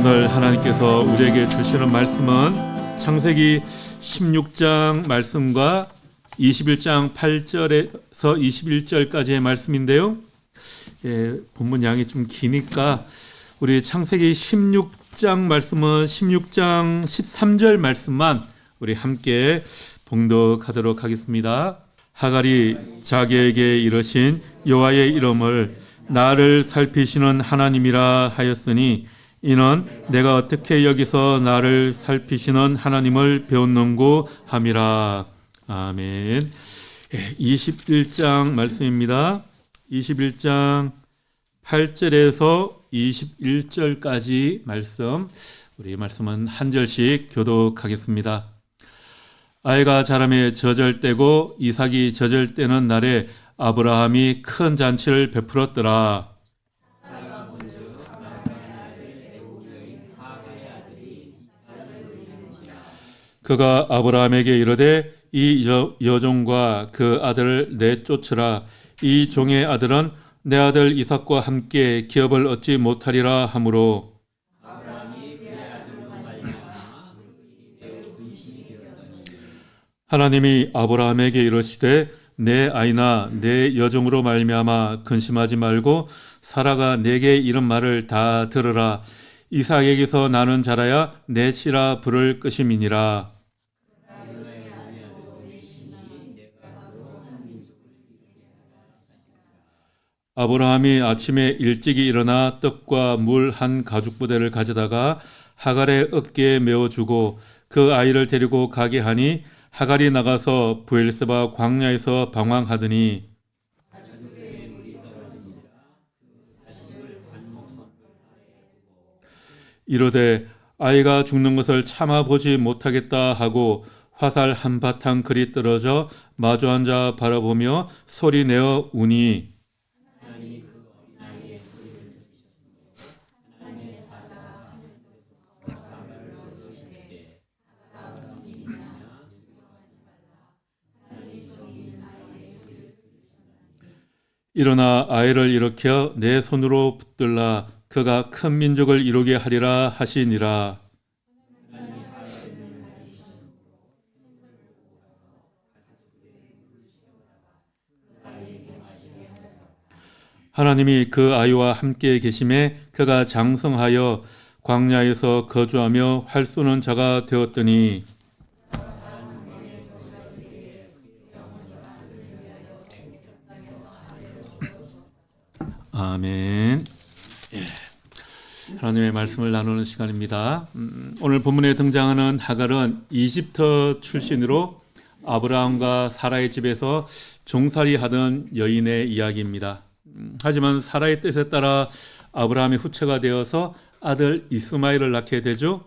오늘 하나님께서 우리에게 주시는 말씀은 창세기 16장 말씀과 21장 8절에서 21절까지의 말씀인데요. 본문 양이 좀 기니까 우리 창세기 16장 말씀은 16장 13절 말씀만 우리 함께 봉독하도록 하겠습니다. 하갈이 자기에게 이르신 여호와의 이름을 나를 살피시는 하나님이라 하였으니 이는 내가 어떻게 여기서 나를 살피시는 하나님을 배웠는고 함이라. 아멘. 21장 말씀입니다. 21장 8절에서 21절까지 말씀, 우리 말씀은 한 절씩 교독하겠습니다. 아이가 자라매 젖을 떼고 이삭이 젖을 떼는 날에 아브라함이 큰 잔치를 베풀었더라. 그가 아브라함에게 이르되 이 여종과 그 아들을 내쫓으라. 이 종의 아들은 내 아들 이삭과 함께 기업을 얻지 못하리라 하므로 하나님이 아브라함에게 이르시되 내 아이나 내 여종으로 말미암아 근심하지 말고 사라가 내게 이런 말을 다 들으라. 이삭에게서 나는 자라야 내 씨라 부를 것임이니라. 아브라함이 아침에 일찍이 일어나 떡과 물 한 가죽 부대를 가져다가 하갈의 어깨에 메어주고 그 아이를 데리고 가게 하니 하갈이 나가서 브엘세바 광야에서 방황하더니 이르되 아이가 죽는 것을 참아보지 못하겠다 하고 화살 한바탕 그리 떨어져 마주 앉아 바라보며 소리내어 우니 일어나 아이를 일으켜 내 손으로 붙들라. 그가 큰 민족을 이루게 하리라 하시니라. 하나님이 그 아이와 함께 계심에 그가 장성하여 광야에서 거주하며 활 쏘는 자가 되었더니 아멘. 하나님의 말씀을 나누는 시간입니다. 오늘 본문에 등장하는 하갈은 이집트 출신으로 아브라함과 사라의 집에서 종살이 하던 여인의 이야기입니다. 하지만 사라의 뜻에 따라 아브라함의 후처가 되어서 아들 이스마엘을 낳게 되죠.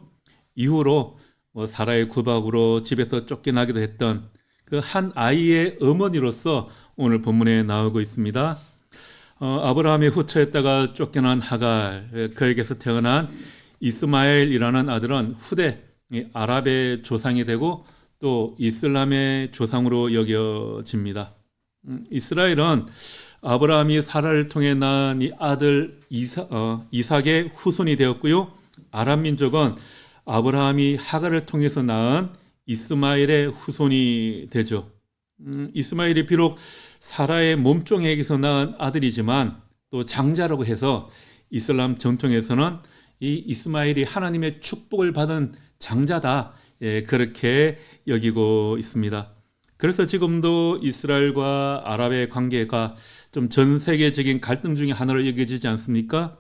이후로 사라의 구박으로 집에서 쫓겨나기도 했던 그 한 아이의 어머니로서 오늘 본문에 나오고 있습니다. 아브라함의 후처였다가 쫓겨난 하갈, 그에게서 태어난 이스마엘이라는 아들은 후대 아랍의 조상이 되고 또 이슬람의 조상으로 여겨집니다. 이스라엘은 아브라함이 사라를 통해 낳은 이 아들 이삭의 후손이 되었고요. 아랍 민족은 아브라함이 하갈을 통해서 낳은 이스마엘의 후손이 되죠. 이스마엘이 비록 사라의 몸종에게서 낳은 아들이지만 또 장자라고 해서 이슬람 전통에서는 이 이스마엘이 하나님의 축복을 받은 장자다, 그렇게 여기고 있습니다. 그래서 지금도 이스라엘과 아랍의 관계가 좀 전 세계적인 갈등 중에 하나로 여겨지지 않습니까?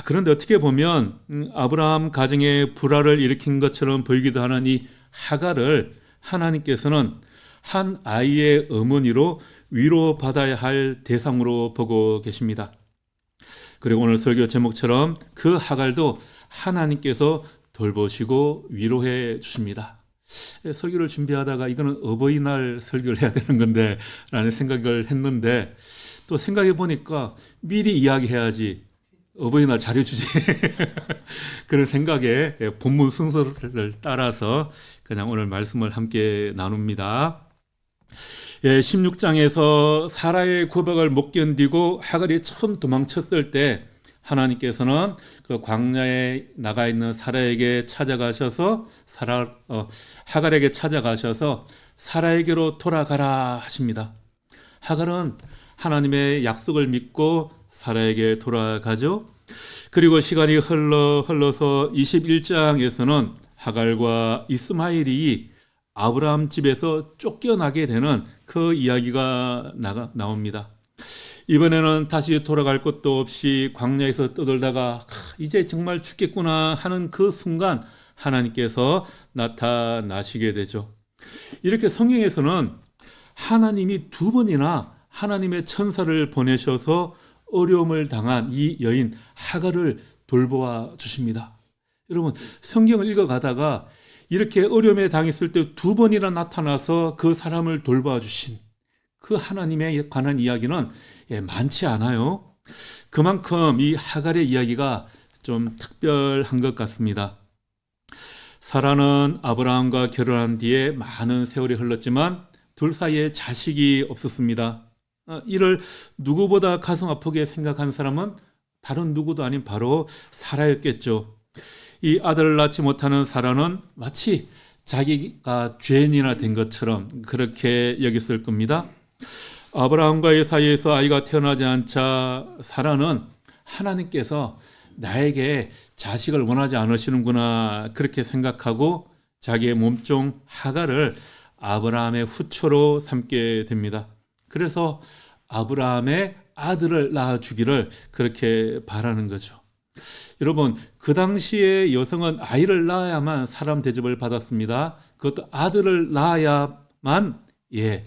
그런데 어떻게 보면 아브라함 가정에 불화를 일으킨 것처럼 보이기도 하는 이 하갈을 하나님께서는 한 아이의 어머니로 위로받아야 할 대상으로 보고 계십니다. 그리고 오늘 설교 제목처럼 그 하갈도 하나님께서 돌보시고 위로해 주십니다. 설교를 준비하다가 이거는 어버이날 설교를 해야 되는 건데 라는 생각을 했는데 또 생각해 보니까 미리 이야기해야지 어버이날 잘해주지 그런 생각에 본문 순서를 따라서 그냥 오늘 말씀을 함께 나눕니다. 16장에서 사라의 구박을 못 견디고 하갈이 처음 도망쳤을 때 하나님께서는 그 광야에 나가 있는 사라에게 찾아가셔서 하갈에게 찾아가셔서 사라에게로 돌아가라 하십니다. 하갈은 하나님의 약속을 믿고 사라에게 돌아가죠. 그리고 시간이 흘러서 21장에서는 하갈과 이스마엘이 아브라함 집에서 쫓겨나게 되는 그 이야기가 나옵니다. 이번에는 다시 돌아갈 곳도 없이 광야에서 떠돌다가 이제 정말 죽겠구나 하는 그 순간 하나님께서 나타나시게 되죠. 이렇게 성경에서는 하나님이 두 번이나 하나님의 천사를 보내셔서 어려움을 당한 이 여인 하갈을 돌보아 주십니다. 여러분, 성경을 읽어가다가 이렇게 어려움에 당했을 때 두 번이나 나타나서 그 사람을 돌보아 주신 그 하나님에 관한 이야기는 많지 않아요. 그만큼 이 하갈의 이야기가 좀 특별한 것 같습니다. 사라는 아브라함과 결혼한 뒤에 많은 세월이 흘렀지만 둘 사이에 자식이 없었습니다. 이를 누구보다 가슴 아프게 생각한 사람은 다른 누구도 아닌 바로 사라였겠죠. 이 아들을 낳지 못하는 사라는 마치 자기가 죄인이나 된 것처럼 그렇게 여겼을 겁니다. 아브라함과의 사이에서 아이가 태어나지 않자 사라는 하나님께서 나에게 자식을 원하지 않으시는구나 그렇게 생각하고 자기의 몸종 하갈을 아브라함의 후처로 삼게 됩니다. 그래서 아브라함의 아들을 낳아주기를 그렇게 바라는 거죠. 여러분, 그 당시에 여성은 아이를 낳아야만 사람 대접을 받았습니다. 그것도 아들을 낳아야만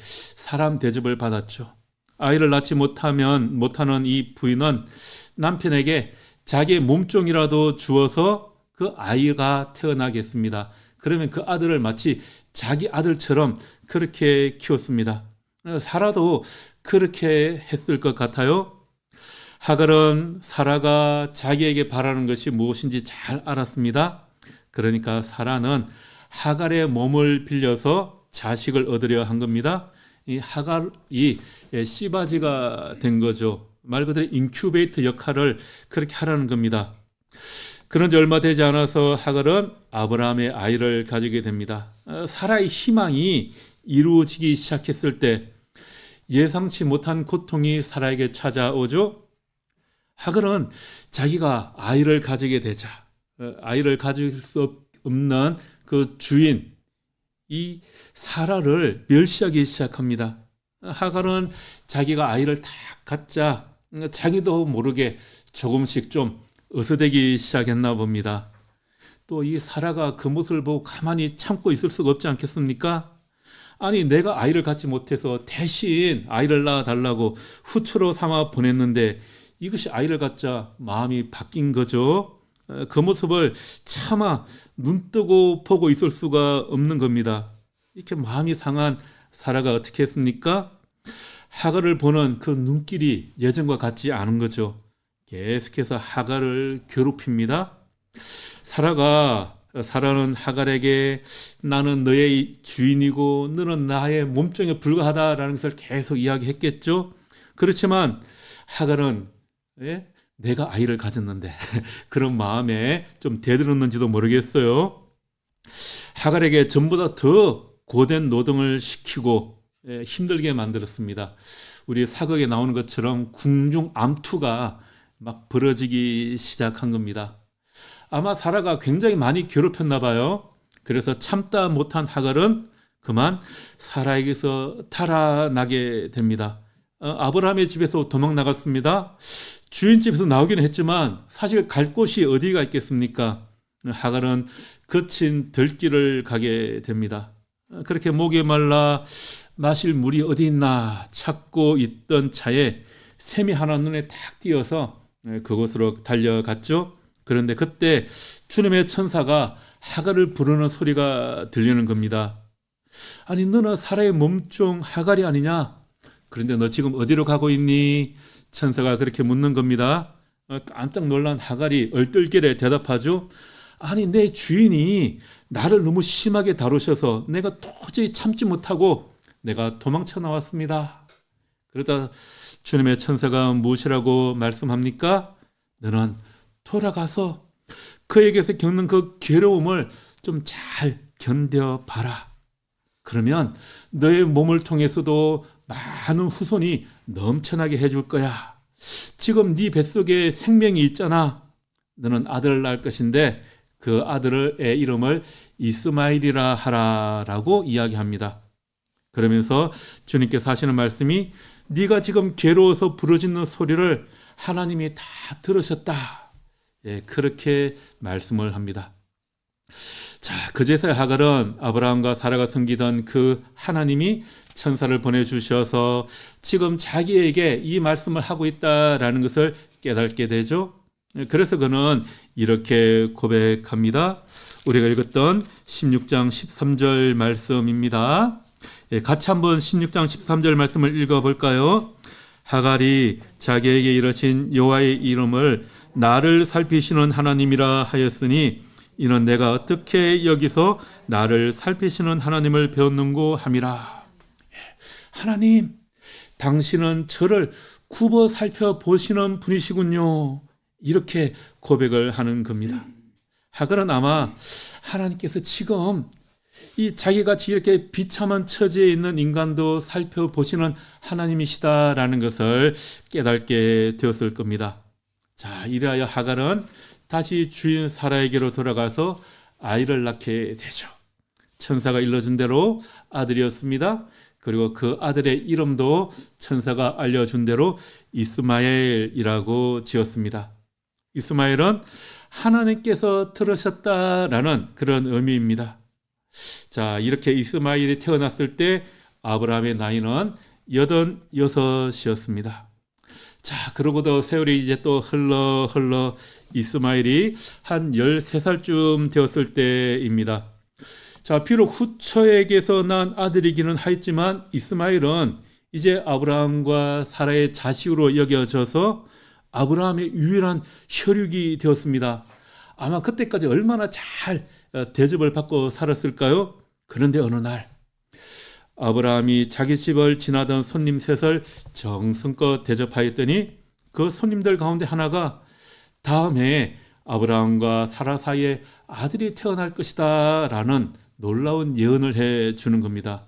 사람 대접을 받았죠. 아이를 낳지 못하는 이 부인은 남편에게 자기의 몸종이라도 주어서 그 아이가 태어나겠습니다. 그러면 그 아들을 마치 자기 아들처럼 그렇게 키웠습니다. 사라도 그렇게 했을 것 같아요. 하갈은 사라가 자기에게 바라는 것이 무엇인지 잘 알았습니다. 그러니까 사라는 하갈의 몸을 빌려서 자식을 얻으려 한 겁니다. 이 하갈이 씨바지가 된 거죠. 말 그대로 인큐베이터 역할을 그렇게 하라는 겁니다. 그런 지 얼마 되지 않아서 하갈은 아브라함의 아이를 가지게 됩니다. 사라의 희망이 이루어지기 시작했을 때 예상치 못한 고통이 사라에게 찾아오죠. 하갈은 자기가 아이를 가지게 되자 아이를 가질 수 없는 그 주인 이 사라를 멸시하기 시작합니다. 하갈은 자기가 아이를 다 갖자 자기도 모르게 조금씩 좀 어서대기 시작했나 봅니다. 또 이 사라가 그 모습을 보고 가만히 참고 있을 수가 없지 않겠습니까? 아니, 내가 아이를 갖지 못해서 대신 아이를 낳아달라고 후처로 삼아 보냈는데 이것이 아이를 갖자 마음이 바뀐 거죠. 그 모습을 차마 눈뜨고 보고 있을 수가 없는 겁니다. 이렇게 마음이 상한 사라가 어떻게 했습니까? 하갈을 보는 그 눈길이 예전과 같지 않은 거죠. 계속해서 하갈을 괴롭힙니다. 사라는 하갈에게 나는 너의 주인이고 너는 나의 몸종에 불과하다라는 것을 계속 이야기했겠죠. 그렇지만 하갈은 내가 아이를 가졌는데 그런 마음에 좀 대들었는지도 모르겠어요. 하갈에게 전보다 더 고된 노동을 시키고 힘들게 만들었습니다. 우리 사극에 나오는 것처럼 궁중 암투가 막 벌어지기 시작한 겁니다. 아마 사라가 굉장히 많이 괴롭혔나 봐요. 그래서 참다 못한 하갈은 그만 사라에게서 탈환하게 됩니다. 아브라함의 집에서 도망 나갔습니다. 주인 집에서 나오기는 했지만 사실 갈 곳이 어디가 있겠습니까? 하갈은 거친 들길을 가게 됩니다. 그렇게 목이 말라 마실 물이 어디 있나 찾고 있던 차에 샘이 하나 눈에 탁 띄어서 그곳으로 달려갔죠. 그런데 그때 주님의 천사가 하갈을 부르는 소리가 들리는 겁니다. 아니, 너는 사라의 몸종 하갈이 아니냐? 그런데 너 지금 어디로 가고 있니? 천사가 그렇게 묻는 겁니다. 깜짝 놀란 하갈이 얼떨결에 대답하죠. 아니, 내 주인이 나를 너무 심하게 다루셔서 내가 도저히 참지 못하고 내가 도망쳐 나왔습니다. 그러자 주님의 천사가 무엇이라고 말씀합니까? 너는 돌아가서 그에게서 겪는 그 괴로움을 좀 잘 견뎌봐라. 그러면 너의 몸을 통해서도 많은 후손이 넘쳐나게 해줄 거야. 지금 네 뱃속에 생명이 있잖아. 너는 아들을 낳을 것인데 그 아들의 이름을 이스마엘이라 하라라고 이야기합니다. 그러면서 주님께서 하시는 말씀이 네가 지금 괴로워서 부르짖는 소리를 하나님이 다 들으셨다. 그렇게 말씀을 합니다. 자, 그제서야 하갈은 아브라함과 사라가 섬기던 그 하나님이 천사를 보내주셔서 지금 자기에게 이 말씀을 하고 있다라는 것을 깨닫게 되죠. 그래서 그는 이렇게 고백합니다. 우리가 읽었던 16장 13절 말씀입니다. 같이 한번 16장 13절 말씀을 읽어볼까요? 하갈이 자기에게 이르신 여호와의 이름을 나를 살피시는 하나님이라 하였으니 이는 내가 어떻게 여기서 나를 살피시는 하나님을 배웠는고 함이라. 하나님, 당신은 저를 굽어 살펴보시는 분이시군요. 이렇게 고백을 하는 겁니다. 하갈은 아마 하나님께서 지금 이 자기같이 이렇게 비참한 처지에 있는 인간도 살펴보시는 하나님이시다라는 것을 깨닫게 되었을 겁니다. 자, 이래하여 하갈은 다시 주인 사라에게로 돌아가서 아이를 낳게 되죠. 천사가 일러준 대로 아들이었습니다. 그리고 그 아들의 이름도 천사가 알려준 대로 이스마엘이라고 지었습니다. 이스마엘은 하나님께서 들으셨다라는 그런 의미입니다. 자, 이렇게 이스마엘이 태어났을 때 아브라함의 나이는 86이었습니다. 자, 그러고도 세월이 이제 또 흘러 이스마엘이 한 13살쯤 되었을 때입니다. 자, 비록 후처에게서 난 아들이기는 하였지만 이스마엘은 이제 아브라함과 사라의 자식으로 여겨져서 아브라함의 유일한 혈육이 되었습니다. 아마 그때까지 얼마나 잘 대접을 받고 살았을까요? 그런데 어느 날 아브라함이 자기 집을 지나던 손님 셋을 정성껏 대접하였더니 그 손님들 가운데 하나가 다음에 아브라함과 사라 사이에 아들이 태어날 것이다 라는 놀라운 예언을 해주는 겁니다.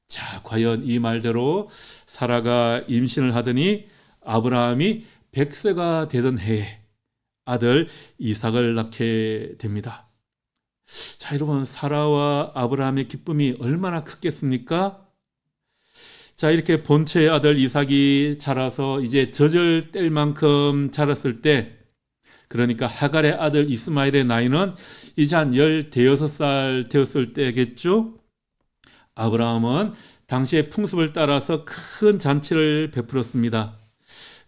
자, 과연 이 말대로 사라가 임신을 하더니 아브라함이 100세가 되던 해에 아들 이삭을 낳게 됩니다. 자, 여러분, 사라와 아브라함의 기쁨이 얼마나 크겠습니까? 자, 이렇게 본처의 아들 이삭이 자라서 이제 젖을 뗄 만큼 자랐을 때, 그러니까 하갈의 아들 이스마엘의 나이는 이제 한 16살 되었을 때겠죠? 아브라함은 당시의 풍습을 따라서 큰 잔치를 베풀었습니다.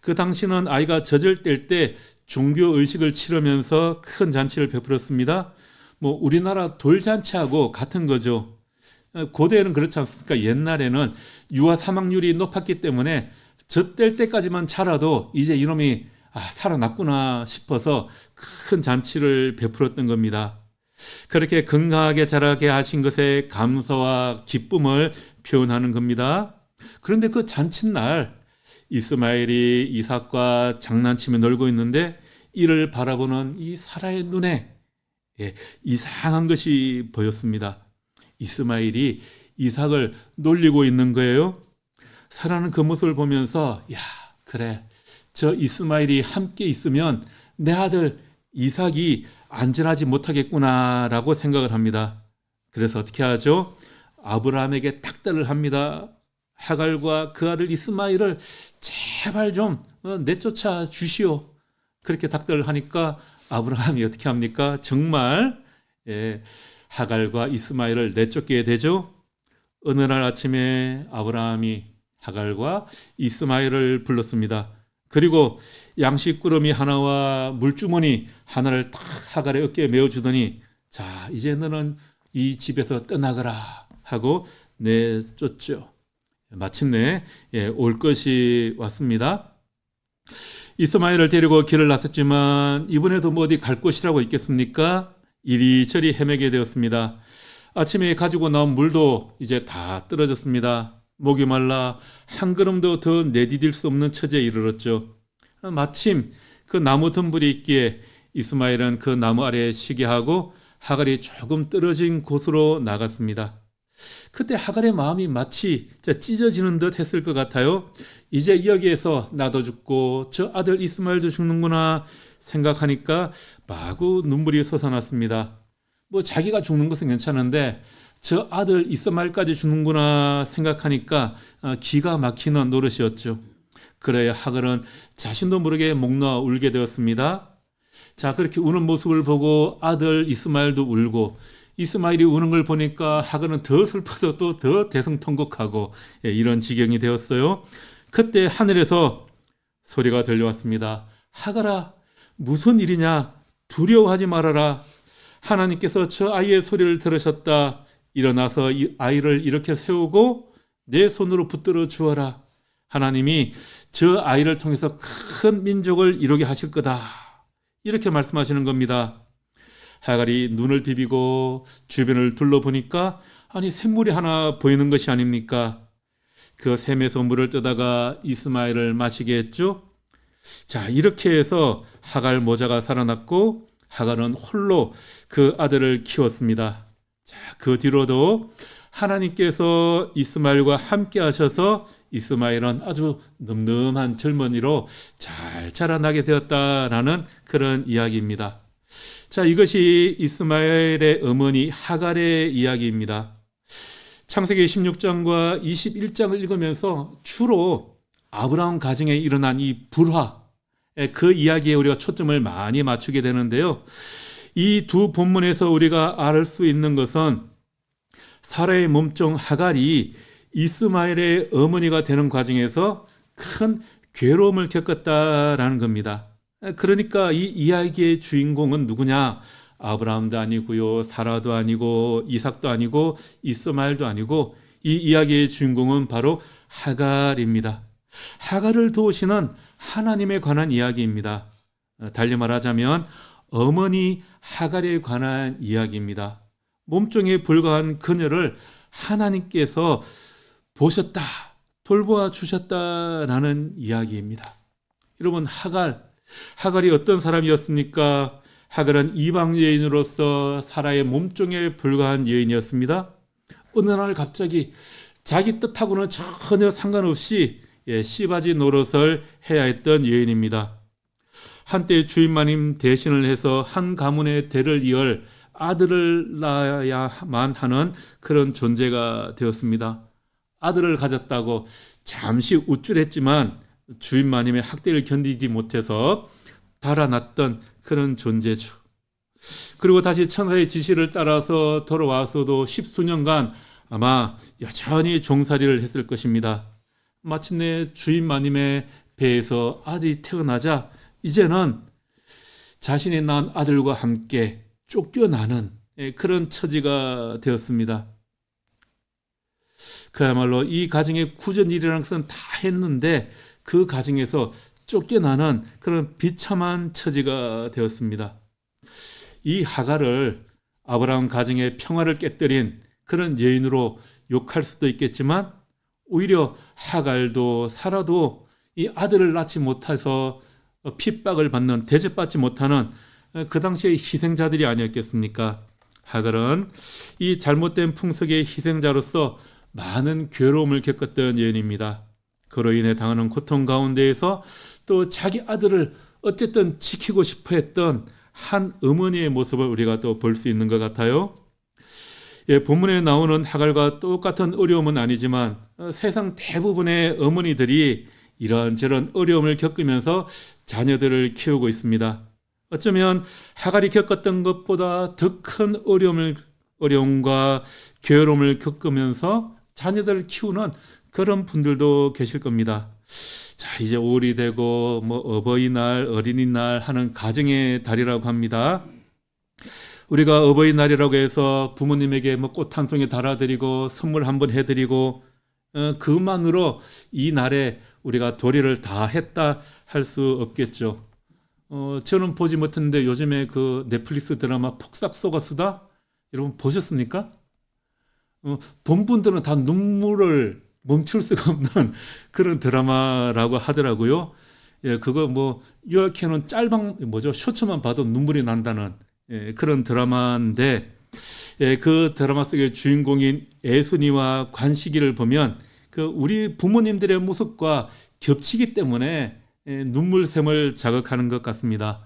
그 당시는 아이가 젖을 뗄 때 종교 의식을 치르면서 큰 잔치를 베풀었습니다. 뭐 우리나라 돌잔치하고 같은 거죠. 고대에는 그렇지 않습니까? 옛날에는 유아 사망률이 높았기 때문에 젖 뗄 때까지만 자라도 이제 이놈이 살아났구나 싶어서 큰 잔치를 베풀었던 겁니다. 그렇게 건강하게 자라게 하신 것에 감사와 기쁨을 표현하는 겁니다. 그런데 그 잔칫날 이스마엘이 이삭과 장난치며 놀고 있는데 이를 바라보는 이 사라의 눈에 이상한 것이 보였습니다. 이스마엘이 이삭을 놀리고 있는 거예요. 사라는 그 모습을 보면서 야, 그래, 저 이스마엘이 함께 있으면 내 아들 이삭이 안전하지 못하겠구나라고 생각을 합니다. 그래서 어떻게 하죠? 아브라함에게 탁달을 합니다. 하갈과 그 아들 이스마엘을 제발 좀 내쫓아 주시오. 그렇게 탁달을 하니까 아브라함이 어떻게 합니까? 정말 하갈과 이스마엘을 내쫓게 되죠. 어느 날 아침에 아브라함이 하갈과 이스마엘을 불렀습니다. 그리고 양식 구름이 하나와 물주머니 하나를 딱 하갈의 어깨에 메어주더니 자, 이제 너는 이 집에서 떠나거라 하고 내쫓죠. 마침내 올 것이 왔습니다. 이스마엘을 데리고 길을 나섰지만 이번에도 뭐 어디 갈 곳이라고 있겠습니까? 이리저리 헤매게 되었습니다. 아침에 가지고 나온 물도 이제 다 떨어졌습니다. 목이 말라 한 걸음도 더 내디딜 수 없는 처지에 이르렀죠. 마침 그 나무 덤불이 있기에 이스마엘은 그 나무 아래에 쉬게 하고 하갈이 조금 떨어진 곳으로 나갔습니다. 그때 하갈의 마음이 마치 찢어지는 듯 했을 것 같아요. 이제 여기에서 나도 죽고 저 아들 이스마엘도 죽는구나 생각하니까 마구 눈물이 솟아났습니다. 뭐 자기가 죽는 것은 괜찮은데 저 아들 이스마엘까지 죽는구나 생각하니까 기가 막히는 노릇이었죠. 그래야 하갈은 자신도 모르게 목 놓아 울게 되었습니다. 자, 그렇게 우는 모습을 보고 아들 이스마엘도 울고 이스마엘이 우는 걸 보니까 하갈은 더 슬퍼서 또 더 대성통곡하고 이런 지경이 되었어요. 그때 하늘에서 소리가 들려왔습니다. 하갈아, 무슨 일이냐? 두려워하지 말아라. 하나님께서 저 아이의 소리를 들으셨다. 일어나서 이 아이를 이렇게 세우고 내 손으로 붙들어 주어라. 하나님이 저 아이를 통해서 큰 민족을 이루게 하실 거다. 이렇게 말씀하시는 겁니다. 하갈이 눈을 비비고 주변을 둘러보니까 아니 샘물이 하나 보이는 것이 아닙니까? 그 샘에서 물을 뜨다가 이스마엘을 마시게 했죠. 자, 이렇게 해서 하갈 모자가 살아났고 하갈은 홀로 그 아들을 키웠습니다. 자, 그 뒤로도 하나님께서 이스마엘과 함께 하셔서 이스마엘은 아주 늠름한 젊은이로 잘 자라나게 되었다라는 그런 이야기입니다. 자, 이것이 이스마엘의 어머니 하갈의 이야기입니다. 창세기 16장과 21장을 읽으면서 주로 아브라함 가정에 일어난 이 불화, 그 이야기에 우리가 초점을 많이 맞추게 되는데요. 이 두 본문에서 우리가 알 수 있는 것은 사라의 몸종 하갈이 이스마엘의 어머니가 되는 과정에서 큰 괴로움을 겪었다라는 겁니다. 그러니까 이 이야기의 주인공은 누구냐? 아브라함도 아니고요, 사라도 아니고, 이삭도 아니고, 이스마엘도 아니고, 이 이야기의 주인공은 바로 하갈입니다. 하갈을 도우시는 하나님에 관한 이야기입니다. 달리 말하자면 어머니 하갈에 관한 이야기입니다. 몸종에 불과한 그녀를 하나님께서 보셨다, 돌보아 주셨다라는 이야기입니다. 여러분, 하갈이 어떤 사람이었습니까? 하갈은 이방 여인으로서 사라의 몸종에 불과한 여인이었습니다. 어느 날 갑자기 자기 뜻하고는 전혀 상관없이 씨바지 노릇을 해야 했던 여인입니다. 한때 주인마님 대신을 해서 한 가문의 대를 이을 아들을 낳아야만 하는 그런 존재가 되었습니다. 아들을 가졌다고 잠시 우쭐했지만 주인마님의 학대를 견디지 못해서 달아났던 그런 존재죠. 그리고 다시 천사의 지시를 따라서 돌아와서도 10수년간 아마 여전히 종살이를 했을 것입니다. 마침내 주인마님의 배에서 아들이 태어나자 이제는 자신이 낳은 아들과 함께 쫓겨나는 그런 처지가 되었습니다. 그야말로 이 가정의 구전일이라는 것은 다 했는데 그 가정에서 쫓겨나는 그런 비참한 처지가 되었습니다. 이 하갈을 아브라함 가정의 평화를 깨뜨린 그런 여인으로 욕할 수도 있겠지만 오히려 하갈도 사라도 이 아들을 낳지 못해서 핍박을 받는, 대접받지 못하는 그 당시의 희생자들이 아니었겠습니까? 하갈은 이 잘못된 풍속의 희생자로서 많은 괴로움을 겪었던 여인입니다. 그로 인해 당하는 고통 가운데에서 또 자기 아들을 어쨌든 지키고 싶어 했던 한 어머니의 모습을 우리가 또 볼 수 있는 것 같아요. 본문에 나오는 하갈과 똑같은 어려움은 아니지만 세상 대부분의 어머니들이 이런저런 어려움을 겪으면서 자녀들을 키우고 있습니다. 어쩌면 하갈이 겪었던 것보다 더 큰 어려움과 괴로움을 겪으면서 자녀들을 키우는 그런 분들도 계실 겁니다. 자, 이제 5월이 되고 어버이날, 어린이날 하는 가정의 달이라고 합니다. 우리가 어버이날이라고 해서 부모님에게 꽃 한 송이 달아드리고 선물 한번 해드리고 그것만으로 이 날에 우리가 도리를 다 했다 할 수 없겠죠. 저는 보지 못했는데 요즘에 그 넷플릭스 드라마 폭삭 속았수다 여러분 보셨습니까? 본 분들은 다 눈물을 멈출 수가 없는 그런 드라마라고 하더라고요. 그거 뭐 요약해놓은 짤방 쇼츠만 봐도 눈물이 난다는 그런 드라마인데, 그 드라마 속의 주인공인 애순이와 관식이를 보면 그 우리 부모님들의 모습과 겹치기 때문에 눈물샘을 자극하는 것 같습니다.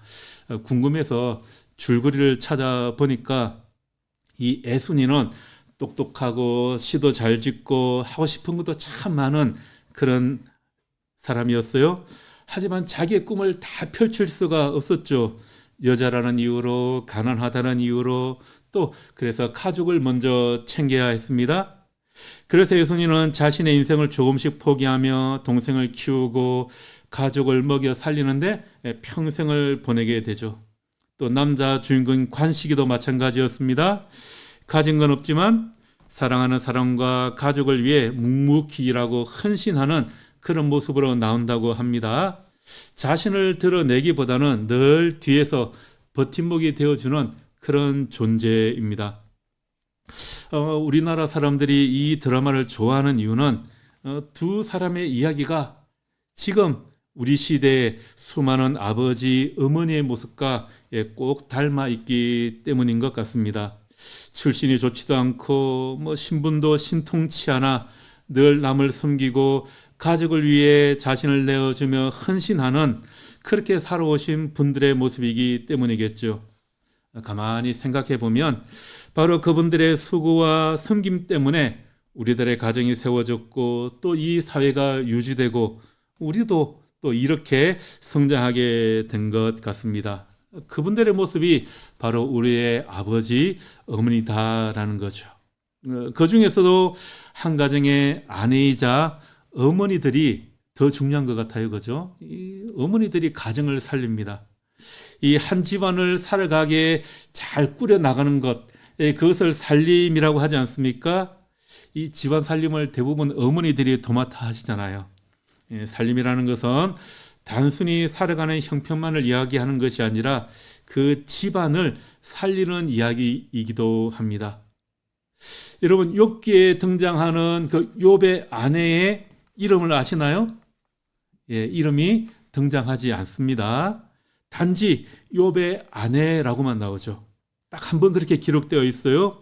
궁금해서 줄거리를 찾아보니까 이 애순이는 똑똑하고 시도 잘 짓고 하고 싶은 것도 참 많은 그런 사람이었어요. 하지만 자기의 꿈을 다 펼칠 수가 없었죠. 여자라는 이유로, 가난하다는 이유로, 또 그래서 가족을 먼저 챙겨야 했습니다. 그래서 애순이는 자신의 인생을 조금씩 포기하며 동생을 키우고 가족을 먹여 살리는데 평생을 보내게 되죠. 또 남자 주인공 관식이도 마찬가지였습니다. 가진 건 없지만 사랑하는 사람과 가족을 위해 묵묵히 일하고 헌신하는 그런 모습으로 나온다고 합니다. 자신을 드러내기보다는 늘 뒤에서 버팀목이 되어주는 그런 존재입니다. 우리나라 사람들이 이 드라마를 좋아하는 이유는 두 사람의 이야기가 지금 우리 시대의 수많은 아버지, 어머니의 모습과 꼭 닮아 있기 때문인 것 같습니다. 출신이 좋지도 않고 신분도 신통치 않아 늘 남을 섬기고 가족을 위해 자신을 내어주며 헌신하는 그렇게 살아오신 분들의 모습이기 때문이겠죠. 가만히 생각해 보면 바로 그분들의 수고와 섬김 때문에 우리들의 가정이 세워졌고 또 이 사회가 유지되고 우리도 또 이렇게 성장하게 된 것 같습니다. 그분들의 모습이 바로 우리의 아버지, 어머니다라는 거죠. 그 중에서도 한 가정의 아내이자 어머니들이 더 중요한 것 같아요. 그죠? 이 어머니들이 가정을 살립니다. 이 한 집안을 살아가게 잘 꾸려 나가는 것, 그것을 살림이라고 하지 않습니까? 이 집안 살림을 대부분 어머니들이 도맡아 하시잖아요. 살림이라는 것은 단순히 살아가는 형편만을 이야기하는 것이 아니라 그 집안을 살리는 이야기이기도 합니다. 여러분, 욥기에 등장하는 그 욥의 아내의 이름을 아시나요? 이름이 등장하지 않습니다. 단지 욥의 아내라고만 나오죠. 딱 한 번 그렇게 기록되어 있어요.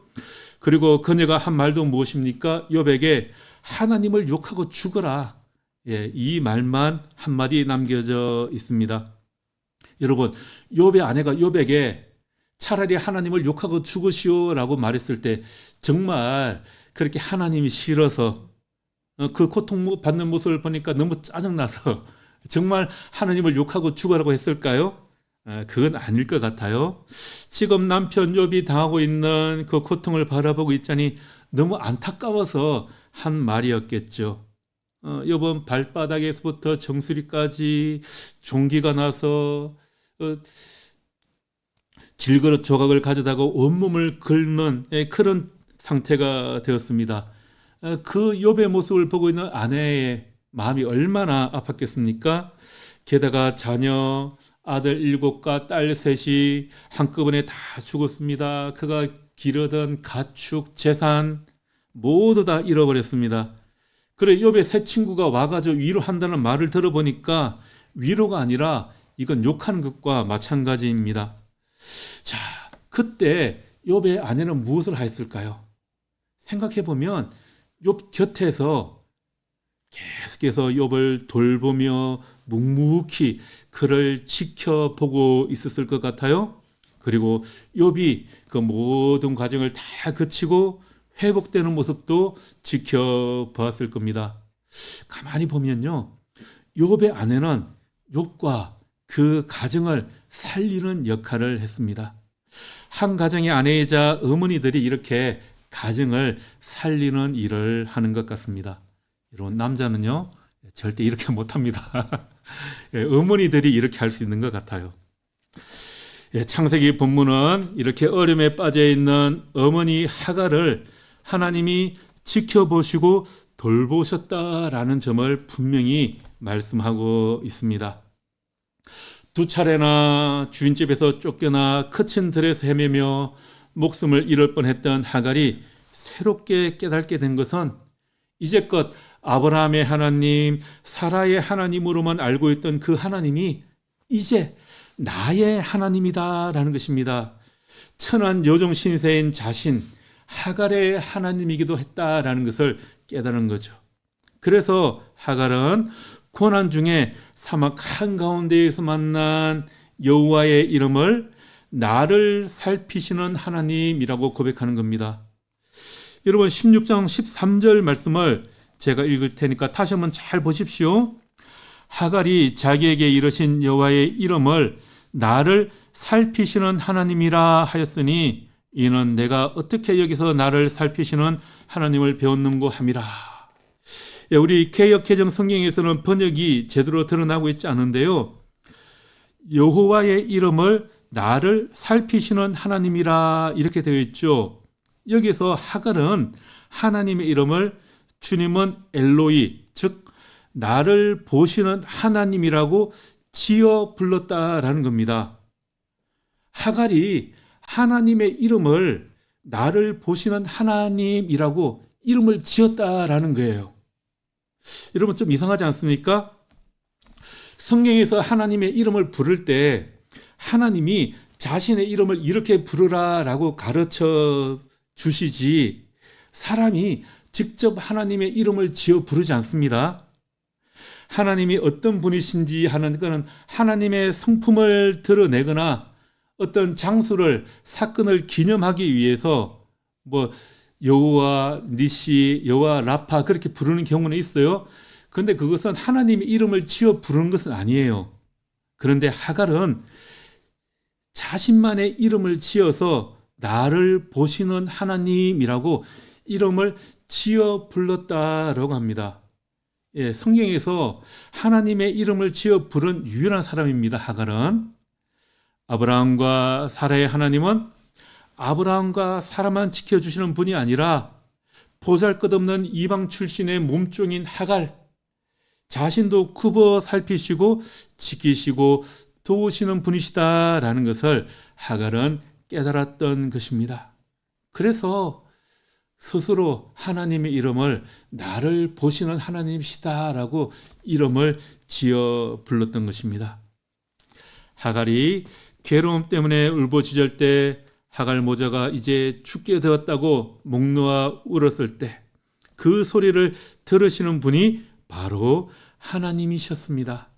그리고 그녀가 한 말도 무엇입니까? 욥에게 하나님을 욕하고 죽어라. 이 말만 한마디 남겨져 있습니다. 여러분, 욥의 아내가 욥에게 차라리 하나님을 욕하고 죽으시오라고 말했을 때 정말 그렇게 하나님이 싫어서 그 고통받는 모습을 보니까 너무 짜증나서 정말 하나님을 욕하고 죽으라고 했을까요? 그건 아닐 것 같아요. 지금 남편 욥이 당하고 있는 그 고통을 바라보고 있자니 너무 안타까워서 한 말이었겠죠. 욥은 발바닥에서부터 정수리까지 종기가 나서 질그릇 조각을 가져다가 온몸을 긁는 그런 상태가 되었습니다. 그 욥의 모습을 보고 있는 아내의 마음이 얼마나 아팠겠습니까? 게다가 자녀, 아들 7과 딸 3이 한꺼번에 다 죽었습니다. 그가 기르던 가축, 재산 모두 다 잃어버렸습니다. 그래 욥의 새 친구가 와가지고 위로한다는 말을 들어보니까 위로가 아니라 이건 욕하는 것과 마찬가지입니다. 자, 그때 욥의 아내는 무엇을 하였을까요? 생각해보면 욥 곁에서 계속해서 욥을 돌보며 묵묵히 그를 지켜보고 있었을 것 같아요. 그리고 욥이 그 모든 과정을 다 거치고 회복되는 모습도 지켜보았을 겁니다. 가만히 보면요, 욥의 아내는 욥과 그 가정을 살리는 역할을 했습니다. 한 가정의 아내이자 어머니들이 이렇게 가정을 살리는 일을 하는 것 같습니다. 이런 남자는요 절대 이렇게 못합니다. 어머니들이 이렇게 할 수 있는 것 같아요. 창세기 본문은 이렇게 어려움에 빠져 있는 어머니 하갈을 하나님이 지켜보시고 돌보셨다라는 점을 분명히 말씀하고 있습니다. 2차례나 주인집에서 쫓겨나 거친 들에서 헤매며 목숨을 잃을 뻔했던 하갈이 새롭게 깨닫게 된 것은 이제껏 아브라함의 하나님, 사라의 하나님으로만 알고 있던 그 하나님이 이제 나의 하나님이다라는 것입니다. 천한 여종 신세인 자신, 하갈의 하나님이기도 했다라는 것을 깨달은 거죠. 그래서 하갈은 고난 중에 사막 한가운데에서 만난 여호와의 이름을 나를 살피시는 하나님이라고 고백하는 겁니다. 여러분 16장 13절 말씀을 제가 읽을 테니까 다시 한번 잘 보십시오. 하갈이 자기에게 이르신 여호와의 이름을 나를 살피시는 하나님이라 하였으니 이는 내가 어떻게 여기서 나를 살피시는 하나님을 배웠는고 함이라. 우리 개역개정 성경에서는 번역이 제대로 드러나고 있지 않은데요. 여호와의 이름을 나를 살피시는 하나님이라 이렇게 되어 있죠. 여기서 하갈은 하나님의 이름을 주님은 엘로이, 즉 나를 보시는 하나님이라고 지어 불렀다라는 겁니다. 하갈이 하나님의 이름을 나를 보시는 하나님이라고 이름을 지었다라는 거예요. 여러분 좀 이상하지 않습니까? 성경에서 하나님의 이름을 부를 때 하나님이 자신의 이름을 이렇게 부르라라고 가르쳐 주시지 사람이 직접 하나님의 이름을 지어 부르지 않습니다. 하나님이 어떤 분이신지 하는 것은 하나님의 성품을 드러내거나 어떤 장소를 사건을 기념하기 위해서 여호와 니시, 여호와 라파 그렇게 부르는 경우는 있어요. 그런데 그것은 하나님의 이름을 지어 부르는 것은 아니에요. 그런데 하갈은 자신만의 이름을 지어서 나를 보시는 하나님이라고 이름을 지어 불렀다라고 합니다. 성경에서 하나님의 이름을 지어 부른 유일한 사람입니다. 하갈은. 아브라함과 사라의 하나님은 아브라함과 사라만 지켜주시는 분이 아니라 보잘것없는 이방 출신의 몸종인 하갈, 자신도 굽어 살피시고 지키시고 도우시는 분이시다라는 것을 하갈은 깨달았던 것입니다. 그래서 스스로 하나님의 이름을 나를 보시는 하나님이시다라고 이름을 지어 불렀던 것입니다. 하갈이 괴로움 때문에 울부짖을 때 하갈 모자가 이제 죽게 되었다고 목 놓아 울었을 때 그 소리를 들으시는 분이 바로 하나님이셨습니다.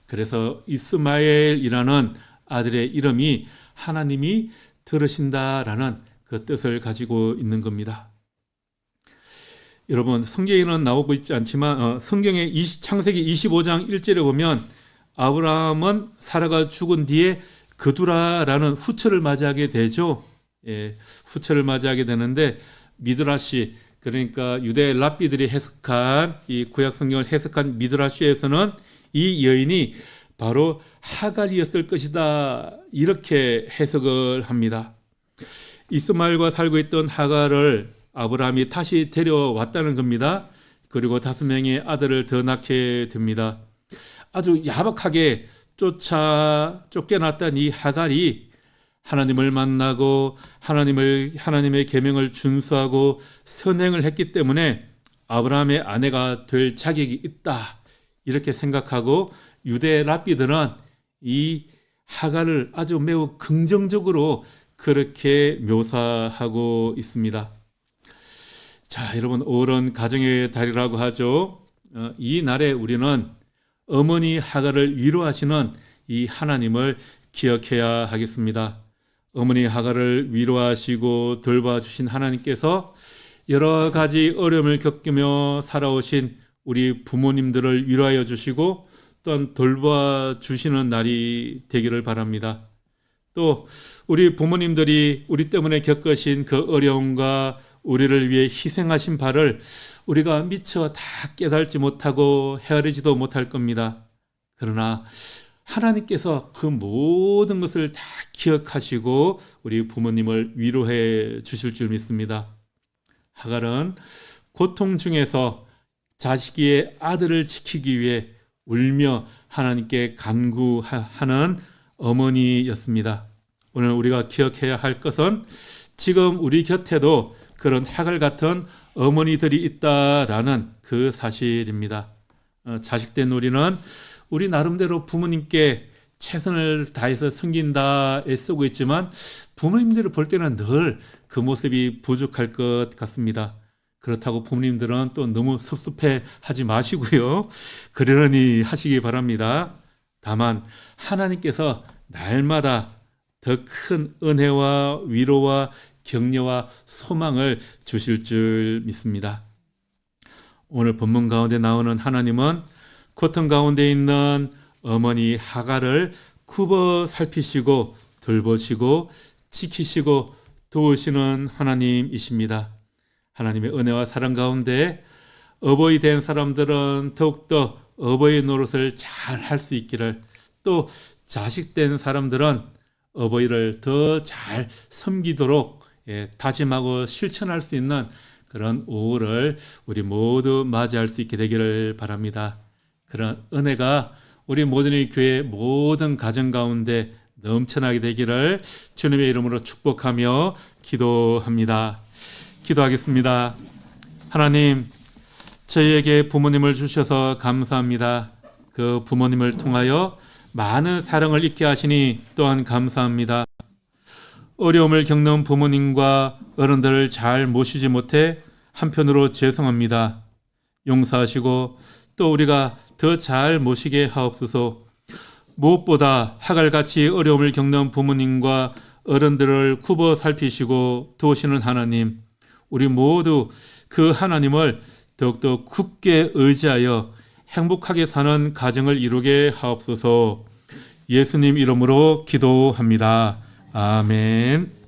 그래서 이스마엘이라는 아들의 이름이 하나님이 들으신다라는 그 뜻을 가지고 있는 겁니다. 여러분 성경에는 나오고 있지 않지만 성경의 창세기 25장 1절에 보면 아브라함은 사라가 죽은 뒤에 그두라라는 후처를 맞이하게 되죠. 후처를 맞이하게 되는데 미드라시, 그러니까 유대 랍비들이 해석한 이 구약 성경을 해석한 미드라시에서는 이 여인이 바로 하갈이었을 것이다 이렇게 해석을 합니다. 이스마엘과 살고 있던 하갈을 아브라함이 다시 데려왔다는 겁니다. 그리고 5명의 아들을 더 낳게 됩니다. 아주 야박하게 쫓겨났던 이 하갈이 하나님을 만나고 하나님의 계명을 준수하고 선행을 했기 때문에 아브라함의 아내가 될 자격이 있다 이렇게 생각하고 유대 랍비들은 이 하갈을 아주 매우 긍정적으로 그렇게 묘사하고 있습니다. 자, 여러분 오른 가정의 달이라고 하죠. 이 날에 우리는 어머니 하갈을 위로하시는 이 하나님을 기억해야 하겠습니다. 어머니 하갈을 위로하시고 돌봐주신 하나님께서 여러 가지 어려움을 겪으며 살아오신 우리 부모님들을 위로하여 주시고 또한 돌봐주시는 날이 되기를 바랍니다. 또 우리 부모님들이 우리 때문에 겪으신 그 어려움과 우리를 위해 희생하신 바를 우리가 미처 다 깨달지 못하고 헤아리지도 못할 겁니다. 그러나 하나님께서 그 모든 것을 다 기억하시고 우리 부모님을 위로해 주실 줄 믿습니다. 하갈은 고통 중에서 자식의 아들을 지키기 위해 울며 하나님께 간구하는 어머니였습니다. 오늘 우리가 기억해야 할 것은 지금 우리 곁에도 그런 하갈 같은 어머니들이 있다라는 그 사실입니다. 자식된 우리는 우리 나름대로 부모님께 최선을 다해서 섬긴다 애쓰고 있지만 부모님들을 볼 때는 늘 그 모습이 부족할 것 같습니다. 그렇다고 부모님들은 또 너무 섭섭해 하지 마시고요. 그러려니 하시기 바랍니다. 다만 하나님께서 날마다 더 큰 은혜와 위로와 격려와 소망을 주실 줄 믿습니다. 오늘 본문 가운데 나오는 하나님은 고통 가운데 있는 어머니 하갈을 굽어 살피시고 돌보시고 지키시고 도우시는 하나님이십니다. 하나님의 은혜와 사랑 가운데 어버이 된 사람들은 더욱더 어버이 노릇을 잘 할 수 있기를, 또 자식된 사람들은 어버이를 더 잘 섬기도록 다짐하고 실천할 수 있는 그런 오후를 우리 모두 맞이할 수 있게 되기를 바랍니다. 그런 은혜가 우리 모든의 교회 모든 가정 가운데 넘쳐나게 되기를 주님의 이름으로 축복하며 기도합니다. 기도하겠습니다. 하나님, 저희에게 부모님을 주셔서 감사합니다. 그 부모님을 통하여 많은 사랑을 잊게 하시니 또한 감사합니다. 어려움을 겪는 부모님과 어른들을 잘 모시지 못해 한편으로 죄송합니다. 용서하시고 또 우리가 더 잘 모시게 하옵소서. 무엇보다 하갈같이 어려움을 겪는 부모님과 어른들을 굽어 살피시고 도우시는 하나님, 우리 모두 그 하나님을 더욱더 굳게 의지하여 행복하게 사는 가정을 이루게 하옵소서. 예수님 이름으로 기도합니다. 아멘.